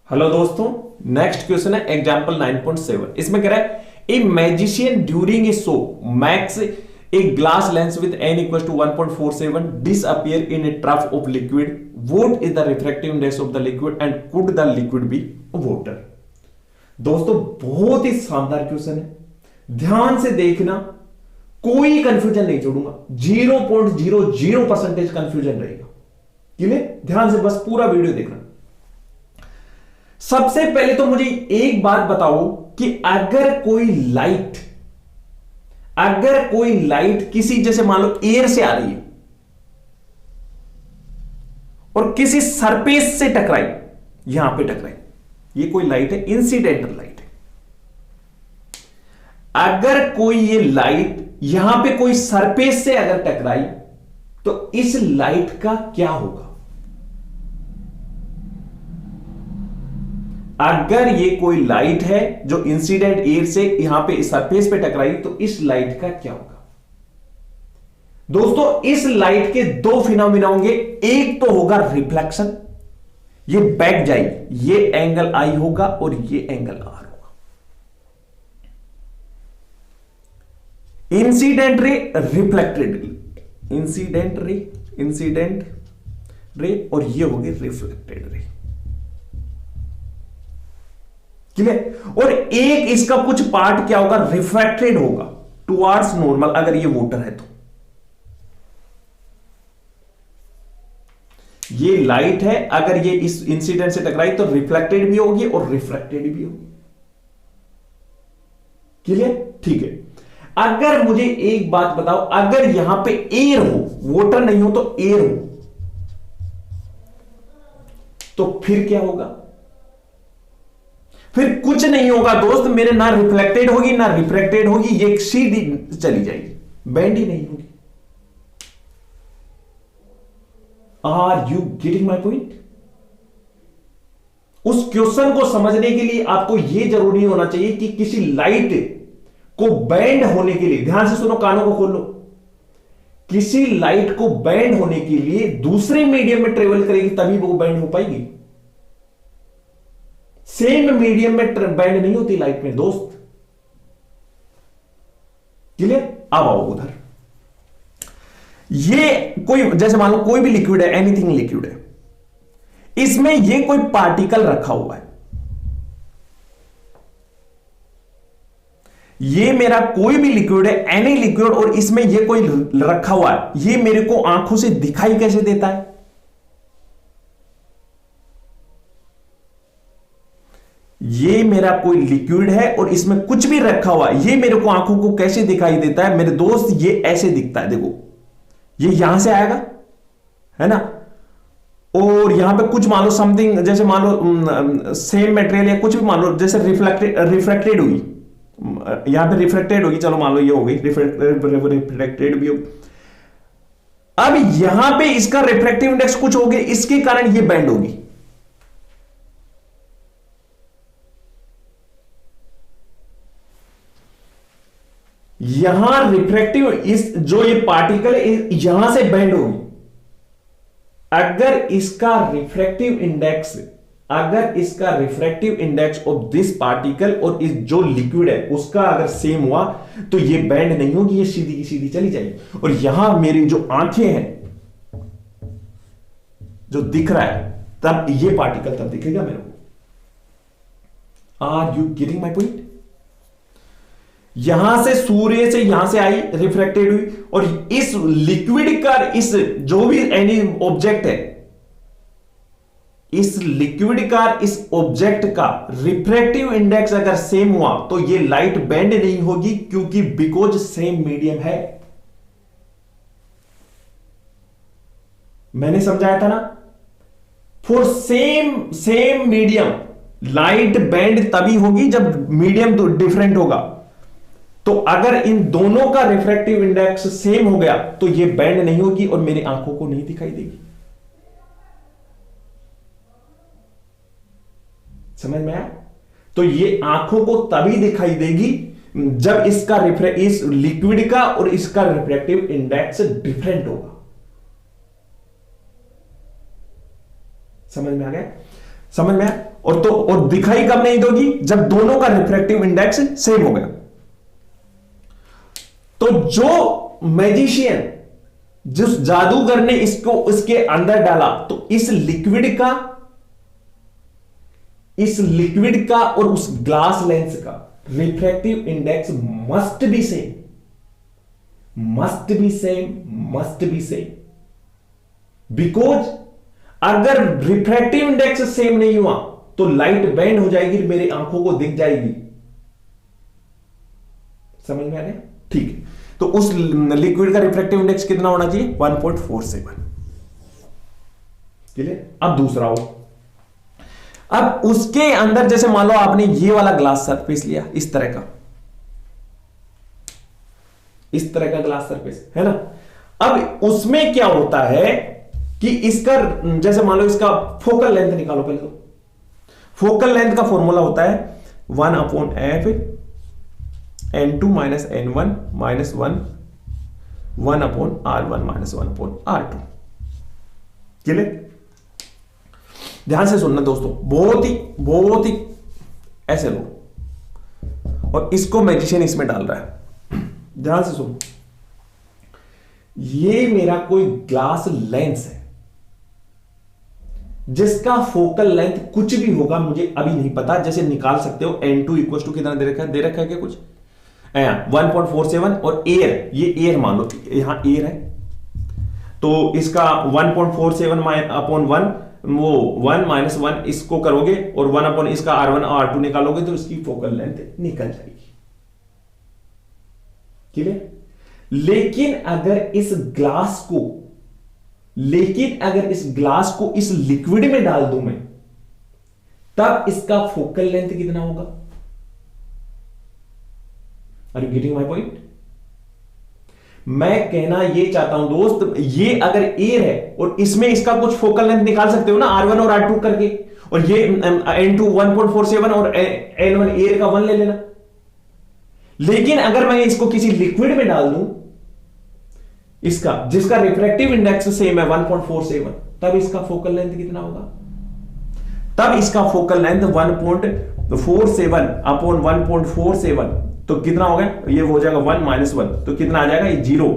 Hello दोस्तों, next question है example 9.7। इसमें कह रहा है a magician during a show makes a glass lens with n equal to 1.47 disappear in a trough of liquid. What is the refractive index of the liquid and could the liquid be water. दोस्तों बहुत ही शानदार question है, ध्यान से देखना, कोई confusion नहीं छोड़ूंगा। 0.00% कंफ्यूजन रहेगा। क्लियर? ध्यान से बस पूरा वीडियो देखना। सबसे पहले तो मुझे एक बात बताओ कि अगर कोई लाइट किसी, जैसे मान लो एयर से आ रही है और किसी सरफेस से टकराई, यहां पे टकराई, ये कोई लाइट है, इंसिडेंटल लाइट है। अगर कोई ये लाइट यहां पे कोई सरफेस से अगर टकराई तो इस लाइट का क्या होगा? अगर ये कोई लाइट है जो इंसिडेंट एयर से यहां पे सरफेस पे टकराई तो इस लाइट का क्या होगा? दोस्तों इस लाइट के दो फिनोमिना होंगे। एक तो होगा रिफ्लेक्शन, ये बैक जाएगी, ये एंगल आई होगा और ये एंगल आर होगा। Incident ray, reflected ray, incident ray और ये होगी रिफ्लेक्टेड रे। क्लियर? और एक इसका कुछ पार्ट क्या होगा? रिफ्रैक्टेड होगा टुवार्ड्स नॉर्मल, अगर ये वाटर है तो। ये लाइट है, अगर ये इस इंसिडेंट से टकराई तो रिफ्लेक्टेड भी होगी और रिफ्रैक्टेड भी होगी। क्लियर? ठीक है। अगर मुझे एक बात बताओ, अगर यहां पे एयर हो, वाटर नहीं हो तो एयर हो, तो फिर क्या होगा? फिर कुछ नहीं होगा दोस्त मेरे, ना रिफ्लेक्टेड होगी ना रिफ्रैक्टेड होगी, ये सीधी चली जाएगी, बैंड ही नहीं होगी। Are you getting my point? उस क्वेश्चन को समझने के लिए आपको यह जरूरी होना चाहिए कि किसी लाइट को बैंड होने के लिए, ध्यान से सुनो, कानों को खोलो, किसी लाइट को बैंड होने के लिए दूसरे मीडियम में ट्रेवल करेगी तभी वो बैंड हो पाएगी। सेम मीडियम में बैंड नहीं होती लाइट में दोस्त। क्लियर? अब आओ उधर। ये कोई, जैसे मान लो कोई भी लिक्विड है, एनीथिंग लिक्विड है, इसमें ये कोई पार्टिकल रखा हुआ है, ये मेरा कोई भी लिक्विड है, एनी लिक्विड, और इसमें ये कोई रखा हुआ है, ये मेरे को आंखों से दिखाई कैसे देता है? ये मेरा कोई लिक्विड है और इसमें कुछ भी रखा हुआ है, ये मेरे को आंखों को कैसे दिखाई देता है मेरे दोस्त? ये ऐसे दिखता है, देखो ये यहां से आएगा, है ना, और यहां पे कुछ मान लो समथिंग, जैसे मान लो सेम मटेरियल या कुछ भी मान लो, जैसे रिफ्लेक्टेड हुई, यहां पे रिफ्लेक्टेड होगी, चलो मान लो ये हो गई रिफ्लेक्टेड भी होगी। अब यहां पे इसका रिफ्रैक्टिव इंडेक्स कुछ हो गया, इसके कारण ये बैंड होगी। यहां रिफ्रैक्टिव, इस जो ये पार्टिकल है यहां से बेंड होगी। अगर इसका refractive index of this particle और इस जो लिक्विड है उसका अगर सेम हुआ तो ये बेंड नहीं होगी, ये सीधी की सीधी चली जाएगी। और यहां मेरी जो आंखें हैं, जो दिख रहा है, तब ये पार्टिकल तब दिखेगा मेरे को। Are you getting my point? यहां से सूर्य से यहां से आई, रिफ्रैक्टेड हुई, और इस लिक्विड का, इस जो भी एनी ऑब्जेक्ट है, इस लिक्विड का, इस ऑब्जेक्ट का रिफ्रैक्टिव इंडेक्स अगर सेम हुआ तो ये लाइट बेंड नहीं होगी, क्योंकि बिकॉज सेम मीडियम है। मैंने समझाया था ना, for same medium light bend तभी होगी जब मीडियम तो डिफरेंट होगा। तो अगर इन दोनों का रिफ्रैक्टिव इंडेक्स सेम हो गया तो ये बैंड नहीं होगी और मेरी आंखों को नहीं दिखाई देगी। समझ में आया? तो ये आंखों को तभी दिखाई देगी जब इसका इस लिक्विड का और इसका रिफ्रैक्टिव इंडेक्स डिफरेंट होगा। समझ में आ गया? समझ में आया? और दिखाई कब नहीं दोगी, जब दोनों का रिफ्रैक्टिव इंडेक्स सेम हो गया। तो जो मैजिशियन, जिस जादूगर ने इसको उसके अंदर डाला, तो इस लिक्विड का और उस ग्लास लेंस का refractive index must be same, because अगर रिफ्रैक्टिव इंडेक्स सेम नहीं हुआ तो लाइट बेंड हो जाएगी, मेरी आंखों को दिख जाएगी। समझ में आ गया? ठीक है, तो उस लिक्विड का रिफ्रैक्टिव इंडेक्स कितना होना चाहिए? 1.47। क्लियर? अब दूसरा हो, अब उसके अंदर जैसे मान लो आपने ये वाला ग्लास सरफेस लिया, इस तरह का ग्लास सरफेस है ना। अब उसमें क्या होता है कि इसका, जैसे मान लो इसका फोकल लेंथ निकालो पहले। तो फोकल लेंथ का फॉर्मूला होता है 1/f n2 - n1 - 1/r1 - 1/r2। Clear? ध्यान से सुनना दोस्तों, बहुत ही ऐसे लो, और इसको मैजिशियन इसमें डाल रहा है। ध्यान से सुनो, ये मेरा कोई ग्लास लेंस है जिसका फोकल लेंथ कुछ भी होगा, मुझे अभी नहीं पता। जैसे निकाल सकते हो n2 इक्वल टू कितना दे रखा है क्या कुछ 1.47, और एयर, ये एयर मान लो, यहां एयर है, तो इसका 1.47/1, वो 1 - 1 इसको करोगे और 1 इसका r1 और r2 निकालोगे तो इसकी फोकल लेंथ निकल जाएगी। क्लियर? लेकिन अगर इस ग्लास को इस लिक्विड में डाल दूं मैं, तब इसका फोकल लेंथ कितना होगा? Are you getting my point? मैं कहना ये चाहता हूं दोस्त, ये अगर एयर है और इसमें इसका कुछ फोकल लेंथ निकाल सकते हो ना, r1 और r2 करके, और ये n2 1.47 और n1 एयर का 1 ले लेना। लेकिन अगर मैं इसको किसी लिक्विड में डाल दूं, इसका जिसका रिफ्रैक्टिव इंडेक्स सेम है 1.47, तब इसका फोकल लेंथ कितना होगा? तब इसका फोकल लेंथ 1.47/1.47, तो कितना हो गया? ये हो जाएगा 1 - 1, तो कितना आ जाएगा? ये 0,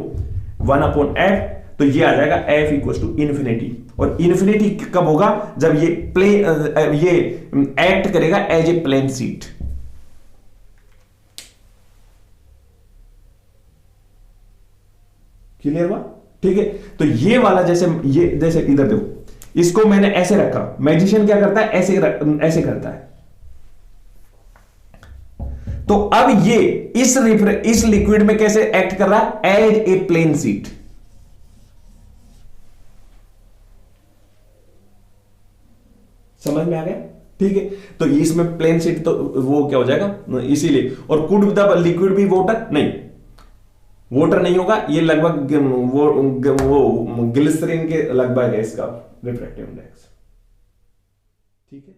1/f, तो ये आ जाएगा f इक्वल टू इंफिनिटी। और इंफिनिटी कब होगा? जब ये एक्ट करेगा as a plane sheet. Clear हुआ? ठीक है, तो ये वाला जैसे इधर देखो, इसको मैंने ऐसे रखा, मैजिशियन क्या करता है? ऐसे करता है। तो अब ये इस लिक्विड में कैसे एक्ट कर रहा है? As a plane sheet. समझ में आ गया? ठीक है, तो इसमें प्लेन शीट, तो वो क्या हो जाएगा इसीलिए। और कुड द लिक्विड भी वाटर नहीं होगा, ये लगभग वो ग्लिसरीन के लगभग है इसका रिफ्रैक्टिव इंडेक्स। ठीक है।